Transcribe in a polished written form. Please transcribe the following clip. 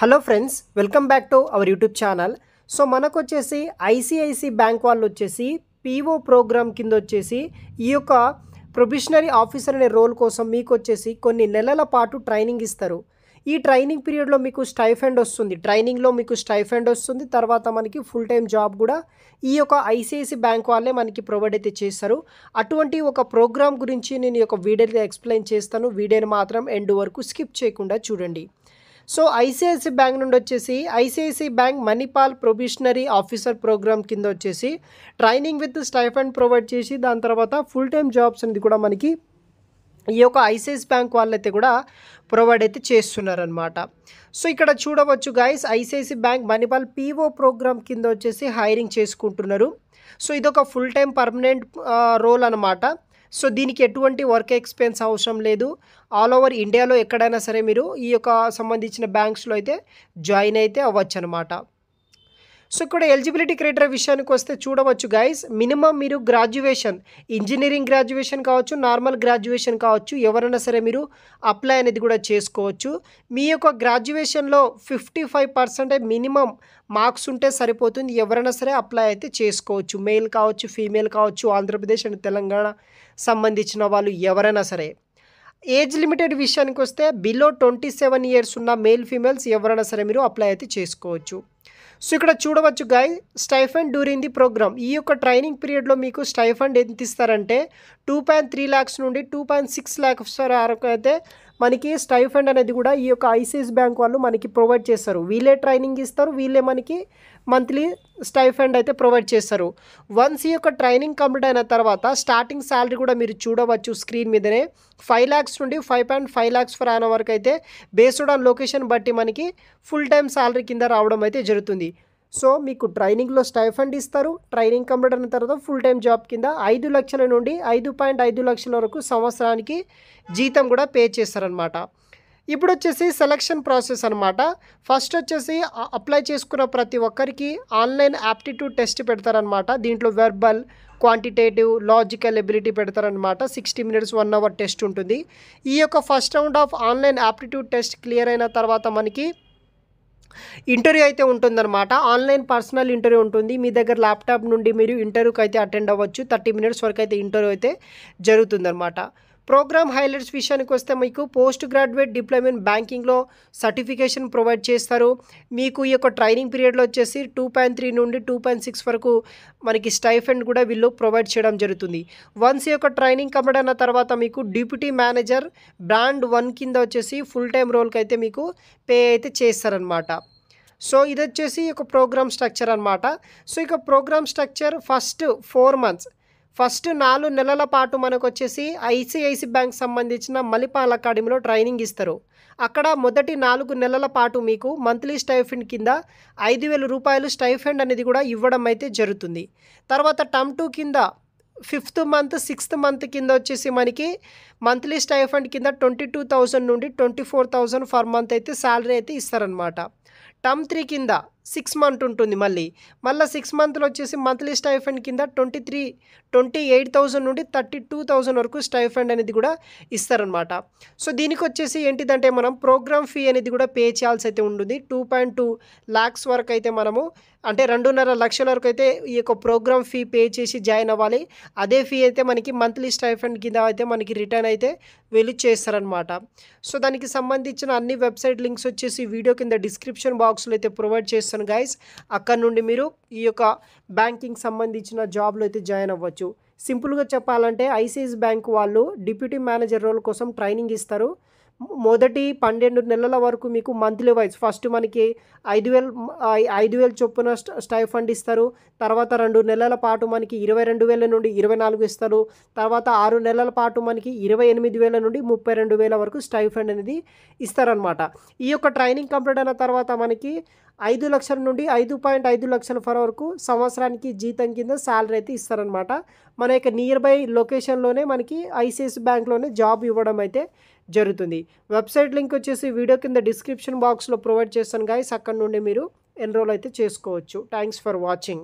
Hello friends, welcome back to our YouTube channel. So మనకు వచ్చేసి ICICI bank వాళ్ళు వచ్చేసి పీఓ ప్రోగ్రామ్ కింద వచ్చేసి ఈ యొక్క ప్రొబేషనరీ ఆఫీసర్ అనే రోల్ కోసం మీకు వచ్చేసి కొన్ని నెలల పాటు ట్రైనింగ్ ఇస్తారు. ఈ ట్రైనింగ్ పీరియడ్లో మీకు స్టైఫండ్ వస్తుంది. ట్రైనింగ్లో మీకు స్టైఫండ్ వస్తుంది. తర్వాత మనకి ఫుల్ టైం జాబ్ కూడా ఈ యొక్క ఐసిఐసి బ్యాంక్ వాళ్ళే మనకి ప్రొవైడ్ అయితే చేస్తారు. అటువంటి ఒక ప్రోగ్రామ్ గురించి నేను ఈ యొక్క వీడియోలో ఎక్స్ప్లెయిన్ చేస్తాను. వీడియోని మాత్రం ఎండ్ వరకు స్కిప్ చేయకుండా చూడండి. సో ఐసిఐసి బ్యాంక్ నుండి వచ్చేసి ICICI bank Manipal probationary officer programme కింద వచ్చేసి ట్రైనింగ్ విత్ స్టైఫండ్ ప్రొవైడ్ చేసి దాని తర్వాత ఫుల్ టైం జాబ్స్ అనేది కూడా మనకి ఈ యొక్క ఐసిఐసి బ్యాంక్ వాళ్ళైతే కూడా ప్రొవైడ్ అయితే చేస్తున్నారనమాట. సో ఇక్కడ చూడవచ్చు guys, ICICI bank Manipal PO programme కింద వచ్చేసి హైరింగ్ చేసుకుంటున్నారు. సో ఇదొక ఫుల్ టైం పర్మనెంట్ రోల్ అనమాట. సో దీనికి ఎటువంటి వర్క్ ఎక్స్పీరియన్స్ అవసరం లేదు. ఆల్ ఓవర్ ఇండియాలో ఎక్కడైనా సరే మీరు ఈ యొక్క సంబంధించిన బ్యాంక్స్లో అయితే జాయిన్ అయితే అవ్వచ్చు అనమాట. సో ఇక్కడ ఎలిజిబిలిటీ క్రైటీరియా విషయానికి వస్తే చూడవచ్చు గైస్, మినిమం మీరు గ్రాడ్యుయేషన్, ఇంజనీరింగ్ గ్రాడ్యుయేషన్ కావచ్చు, నార్మల్ గ్రాడ్యుయేషన్ కావచ్చు, ఎవరైనా సరే మీరు అప్లై అనేది కూడా చేసుకోవచ్చు. మీ యొక్క గ్రాడ్యుయేషన్లో 55% మినిమం మార్క్స్ ఉంటే సరిపోతుంది. ఎవరైనా సరే అప్లై అయితే చేసుకోవచ్చు. మెయిల్ కావచ్చు, ఫీమేల్ కావచ్చు, ఆంధ్రప్రదేశ్ అండ్ తెలంగాణ సంబంధించిన వాళ్ళు ఎవరైనా సరే. ఏజ్ లిమిటెడ్ విషయానికి వస్తే బిలో 27 ఇయర్స్ ఉన్న మేల్ ఫీమేల్స్ ఎవరైనా సరే మీరు అప్లై అయితే చేసుకోవచ్చు. సో ఇక్కడ చూడవచ్చు guy, stipend during the programme, ఈ యొక్క ట్రైనింగ్ పీరియడ్లో మీకు స్టైఫండ్ ఎంత ఇస్తారంటే 2.3 lakhs నుండి 2.6 lakhs వరకు అయితే మనకి స్టైఫండ్ అనేది కూడా ఈ యొక్క ఐసిఐసి బ్యాంక్ వాళ్ళు మనకి ప్రొవైడ్ చేస్తారు. వీళ్ళే ట్రైనింగ్ ఇస్తారు, వీళ్ళే మనకి మంత్లీ స్టైఫండ్ అయితే ప్రొవైడ్ చేస్తారు. వన్స్ ఈ యొక్క ట్రైనింగ్ కంప్లీట్ అయిన తర్వాత స్టార్టింగ్ శాలరీ కూడా మీరు చూడవచ్చు స్క్రీన్ మీదనే 5 lakhs నుండి 5.5 lakhs per annum వరకు అయితే బేస్డ్ ఆన్ లొకేషన్ బట్టి మనకి ఫుల్ టైం శాలరీ కింద రావడం అయితే జరుగుతుంది. సో మీకు ట్రైనింగ్లో స్టైఫండ్ ఇస్తారు. ట్రైనింగ్ కంప్లీట్ అయిన తర్వాత ఫుల్ టైం జాబ్ కింద 5 లక్షల నుండి 5.5 లక్షల వరకు సంవత్సరానికి జీతం కూడా పే చేస్తారనమాట. ఇప్పుడు వచ్చేసి సెలక్షన్ ప్రాసెస్ అనమాట. ఫస్ట్ వచ్చేసి అప్లై చేసుకున్న ప్రతి ఒక్కరికి ఆన్లైన్ యాప్టిట్యూడ్ టెస్ట్ పెడతారనమాట. దీంట్లో వెర్బల్, క్వాంటిటేటివ్, లాజికల్ ఎబిలిటీ పెడతారనమాట. 60 minutes 1 hour టెస్ట్ ఉంటుంది. ఈ యొక్క first round of online aptitude test clear అయిన తర్వాత మనకి ఇంటర్వ్యూ అయితే ఉంటుందన్నమాట. ఆన్లైన్ పర్సనల్ ఇంటర్వ్యూ ఉంటుంది. మీ దగ్గర ల్యాప్టాప్ నుండి మీరు ఇంటర్వ్యూకి అయితే అటెండ్ అవ్వచ్చు. 30 minutes వరకు అయితే ఇంటర్వ్యూ అయితే జరుగుతుందన్నమాట. ప్రోగ్రామ్ హైలైట్స్ విషయానికి వస్తే మీకు పోస్ట్ గ్రాడ్యుయేట్ డిప్లొమా ఇన్ బ్యాంకింగ్లో సర్టిఫికేషన్ ప్రొవైడ్ చేస్తారు. మీకు ఈ యొక్క ట్రైనింగ్ పీరియడ్లో వచ్చేసి 2.3 నుండి 2.6 వరకు మనకి స్టైఫండ్ కూడా వీళ్ళు ప్రొవైడ్ చేయడం జరుగుతుంది. వన్స్ ఈ యొక్క ట్రైనింగ్ కంప్లీట్ అయిన తర్వాత మీకు డిప్యూటీ మేనేజర్ బ్రాండ్ 1 కింద వచ్చేసి ఫుల్ టైం రోల్కి అయితే మీకు పే అయితే చేస్తారనమాట. సో ఇది వచ్చేసి ఒక ప్రోగ్రామ్ స్ట్రక్చర్ అనమాట. సో ఇక program structure first 4 months, first 4 నెలల పాటు మనకు వచ్చేసి ఐసిఐసి బ్యాంక్ సంబంధించిన మణిపాల్ అకాడమీలో ట్రైనింగ్ ఇస్తారు. అక్కడ మొదటి 4 నెలల పాటు మీకు మంత్లీ స్టైఫండ్ కింద 5,000 రూపాయలు స్టైఫండ్ అనేది కూడా ఇవ్వడం అయితే జరుగుతుంది. తర్వాత టర్మ్ 2 కింద 5th month 6th month కింద వచ్చేసి మనకి మంత్లీ స్టైఫండ్ కింద 22,000 నుండి 24,000 ఫర్ మంత్ అయితే శాలరీ అయితే ఇస్తారనమాట. టర్మ్ 3 కింద 6 months ఉంటుంది. మళ్ళీ 6 monthsలో వచ్చేసి మంత్లీ స్టైఫండ్ కింద 28,000 నుండి 32,000 వరకు స్టైఫండ్ అనేది కూడా ఇస్తారనమాట. సో దీనికి వచ్చేసి ఏంటిదంటే మనం ప్రోగ్రామ్ ఫీ అనేది కూడా పే చేయాల్సి అయితే ఉంటుంది. 2.2 lakhs వరకు అయితే మనము అంటే 2.5 లక్షల వరకు అయితే ఈ యొక్క ప్రోగ్రామ్ ఫీ పే చేసి జాయిన్ అవ్వాలి. అదే ఫీ అయితే మనకి మంత్లీ స్టైఫండ్ కింద అయితే మనకి రిటర్న్ అయితే వెళ్ళి చేస్తారనమాట. సో దానికి సంబంధించిన అన్ని వెబ్సైట్ లింక్స్ వచ్చేసి వీడియో కింద డిస్క్రిప్షన్ బాక్స్లో అయితే ప్రొవైడ్ చేస్తాను గైస్. అక్కడ నుండి మీరు ఈ యొక్క బ్యాంకింగ్ సంబంధించిన జాబ్లో అయితే జాయిన్ అవ్వచ్చు. సింపుల్గా చెప్పాలంటే ఐసిఐసి బ్యాంక్ వాళ్ళు డిప్యూటీ మేనేజర్ రోల్ కోసం ట్రైనింగ్ ఇస్తారు. మొదటి 12 నెలల వరకు మీకు మంత్లీ వైజ్ ఫస్ట్ మనకి 5,000 చొప్పున స్టైఫండ్ ఇస్తారు. తర్వాత 2 నెలల పాటు మనకి 22,000 నుండి 24 ఇస్తారు. తర్వాత 6 నెలల పాటు మనకి 28,000 నుండి 32,000 వరకు స్టైఫండ్ అనేది ఇస్తారనమాట. ఈ యొక్క ట్రైనింగ్ కంప్లీట్ అయిన తర్వాత మనకి 5 లక్షల నుండి 5.5 లక్షల వరకు సంవత్సరానికి జీతం కింద శాలరీ అయితే ఇస్తారనమాట. మన యొక్క నియర్ బై లొకేషన్లోనే మనకి ఐసిఐసి బ్యాంక్లోనే జాబ్ ఇవ్వడం అయితే జరుగుతుంది. వెబ్సైట్ లింక్ వచ్చేసి వీడియో కింద డిస్క్రిప్షన్ బాక్స్లో ప్రొవైడ్ చేస్తాను గైస్. అక్కడ నుండి మీరు ఎన్రోల్ అయితే చేసుకోవచ్చు. Thanks for watching.